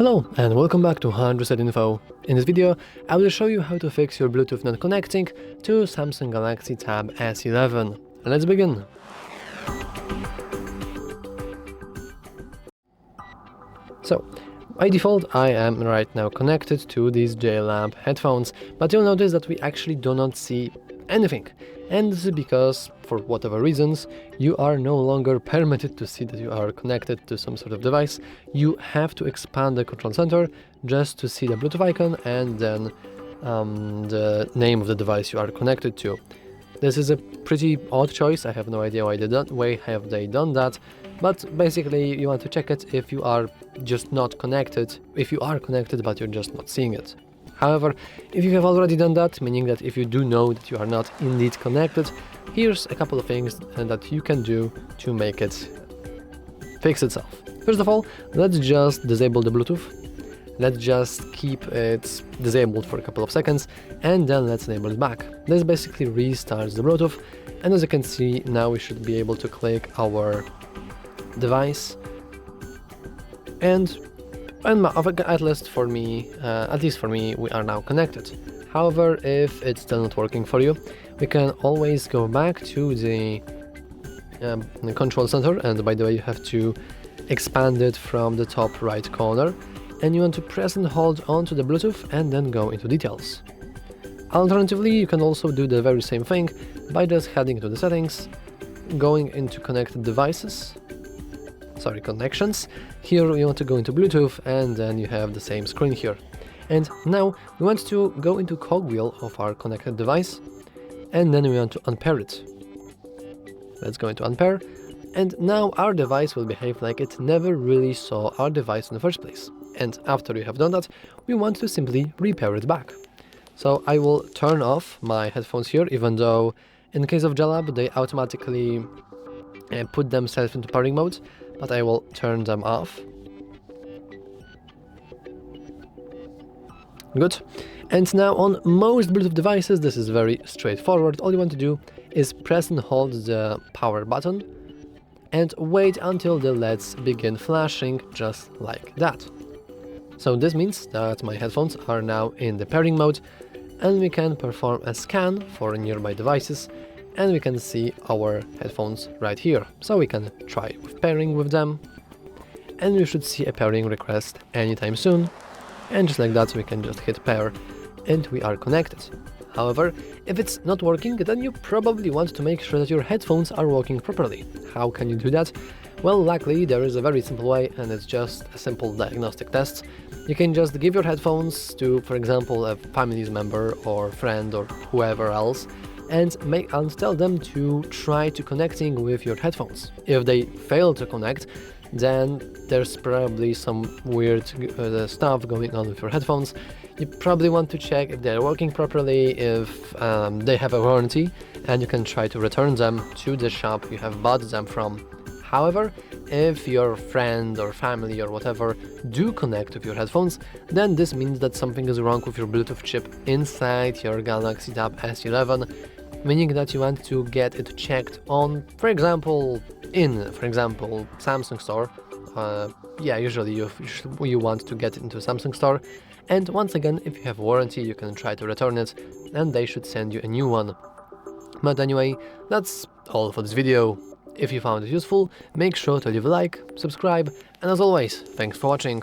Hello and welcome back to 100% Info. In this video, I will show you how to fix your Bluetooth not connecting to Samsung Galaxy Tab S11. Let's begin. So, by default, I am right now connected to these JLab headphones, but you'll notice that we actually do not see anything. And this is because, for whatever reasons, you are no longer permitted to see that you are connected to some sort of device. You have to expand the control center just to see the Bluetooth icon and then the name of the device you are connected to. This is a pretty odd choice. I have no idea why they done that, but basically you want to check it if you are just not connected, if you are connected but you're just not seeing it. However, if you have already done that, meaning that if you do know that you are not indeed connected, here's a couple of things that you can do to make it fix itself. First of all, let's just disable the Bluetooth. Let's just keep it disabled for a couple of seconds and then let's enable it back. This basically restarts the Bluetooth, and as you can see, now we should be able to click our device and at least for me, we are now connected. However, if it's still not working for you, we can always go back to the control center, and by the way, you have to expand it from the top right corner, and you want to press and hold onto the Bluetooth and then go into details. Alternatively, you can also do the very same thing by just heading to the settings, going into connected devices, connections. Here you want to go into Bluetooth and then you have the same screen here. And now we want to go into cogwheel of our connected device and then we want to unpair it. Let's go into unpair, and now our device will behave like it never really saw our device in the first place. And after you have done that, we want to simply repair it back. So I will turn off my headphones here, even though in case of JLab they automatically put themselves into pairing mode, but I will turn them off. Good. And now on most Bluetooth devices this is very straightforward. All you want to do is press and hold the power button and wait until the LEDs begin flashing, just like that. So this means that my headphones are now in the pairing mode, and we can perform a scan for nearby devices, and we can see our headphones right here. So we can try with pairing with them, and we should see a pairing request anytime soon, and just like that we can just hit pair and we are connected. However, if it's not working, then you probably want to make sure that your headphones are working properly. How can you do that? Well, luckily there is a very simple way, and it's just a simple diagnostic test. You can just give your headphones to, for example, a family member or friend or whoever else, and tell them to try to connecting with your headphones. If they fail to connect, then there's probably some weird stuff going on with your headphones. You probably want to check if they're working properly, if they have a warranty, and you can try to return them to the shop you have bought them from. However, if your friend or family or whatever do connect with your headphones, then this means that something is wrong with your Bluetooth chip inside your Galaxy Tab S11, meaning that you want to get it checked on, for example, Samsung store. Usually you want to get into Samsung store, and once again, if you have warranty, you can try to return it, and they should send you a new one. But anyway, that's all for this video. If you found it useful, make sure to leave a like, subscribe, and as always, thanks for watching.